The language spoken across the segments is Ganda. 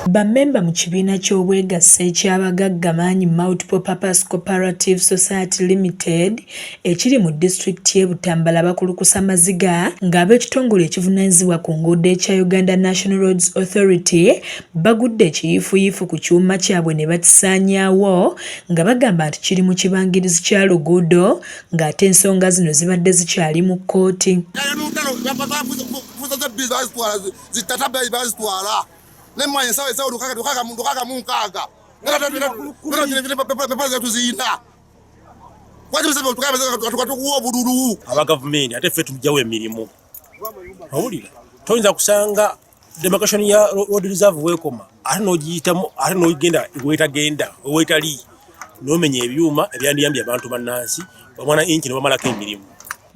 Bammemba mu kibiina ky'obwegasse eky'abagaggamanyi Multiple Purpose Cooperative Society Limited ekiri mu disitulikiti y'e Butambala bakulukusa maziga ng'ab'ekitongole ekivunaanyizibwa ku nguudo ekya Uganda National Roads Authority bagudde ekiyiifuyiifu ku kyuma kyabwe ne bakisaanyaawo nga bagamba nti kiri mu kibangirizi kya luguudo ng'ate ensonga zino zibadde zikyali mu kkooti. Nemanye sawa lukaka munkaga aba gavumenti ate ffe tujjawo emirimu owulira toyinza kusanga demarcation ya road reserve wekoma ate n'ogiyitamu ate n'ogenda wetagenda wetali n'omenya ebyuma ebyandiyambye abantu bannansi bamwana inki ne bamalako emirimu.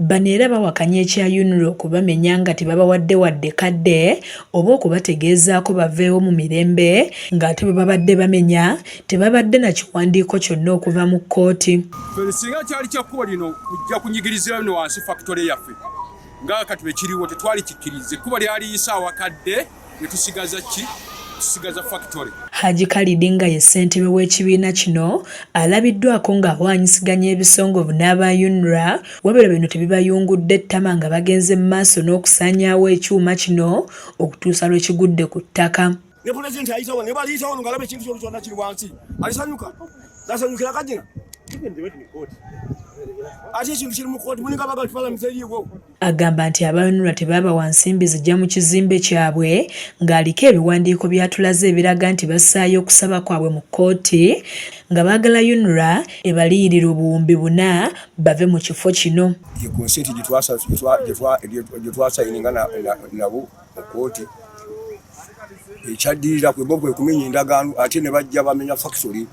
Bano era bawakanya ekya UNRA okubamenya nga tebabawadde wadde kadde oba okubategeezaako baveewo mu mirembe ng'ate bwe babadde bamenya tebabadde na kiwandiiko kyonna okuva mu kkooti. Singa kyali kyakkubo lino kujja kunyigiriza bino wansi factory yaffe nga kati bwe kiriwo tetwali kikkirize kuba lyaliyisa awakadde ne tusigaza ki tusigaza factory. Haji Khalid nga ye ssentebe w'ekibiina kino alabiddwako ng'awaanyisiganya ebisongovu n'aba UNRA wabula bino tebibayungudde ettama nga bagenze mu maaso n'okusaanyaawo ekyuma kino okutuusa lwe kigudde ku ttaka. Ne pulezidenti ayitawo ne baliyitawo ng'alaba ekintu kyonna kiri wansi alisanyuka nasanyukira kajina ate ekintu kiri mu kkooti mulinga baga tupalamenti eriiwo. Agamba nti aba UNRA tebabawa nsimbi zijja mu kizimbe kyabwe ng'aliko ebiwandiiko byatulaze ebiraga nti bassaayo okusaba kwabwe mu kkooti nga baagala UNRA ebaliyirira obuwumbi 4 bave mu kifo kino. Konsenti gye twasayininga nabo mu kkooti ekyaddirira kwe bo kwe kumenya endagaano ate ne bajja bamenya factory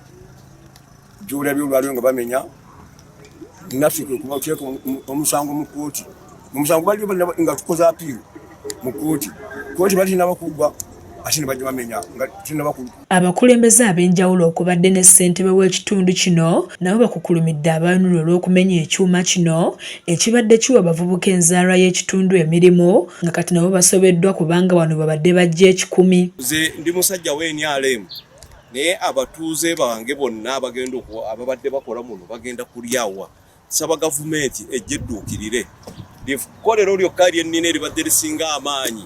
gy'olabye olwaliwo nga bamenya naffe kwe kuba tuteeka omusango mu kkooti. Omusango bali nga tukoze apiiru mu kkooti balina bakugwa ate ne bajja bamenya nga tulina bakulu. Abakulembeze ab'enjawulo okubadde ne ssentebe w'ekitundu kino nabo bakukulumidde abantu olw'okumenya ekyuma kino ekibadde kiwa abavubuka enzaalwa y'ekitundu emirimu nga kati nabo basobeddwa kubanga wano babadde bajja 10. Nze ndi musajja w'NRM naye abatuuze bange bonna ababadde bakola muno bagenda kulyawa. Saba gavumenti ejjedduukirire likkolero lyokka lyennina eribadde lisinga amaanyi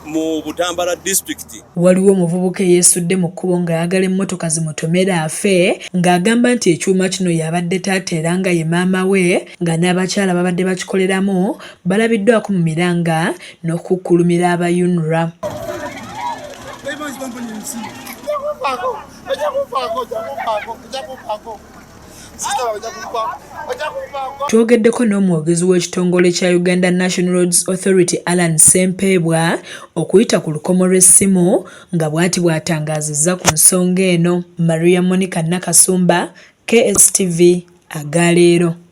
mu Butambala district. Waliwo omuvubuka eyeesudde mu kkubo ng'ayagala emmotoka zimutomera afe ng'agamba nti ekyuma kino yabadde taata era nga ye maama we nga n'abakyala babadde bakikoleramu balabiddwako mu miranga n'okukkulumira aba UNRA. Twogeddeko n'omwogezi w'ekitongole kya Uganda National Roads Authority Alan Sempebwa okuyita ku lukomo lw'essimu nga bw'ati bw'atangaazizza ku nsonga eno. Maria Monica Nakasumba, KSTV, Agaleero.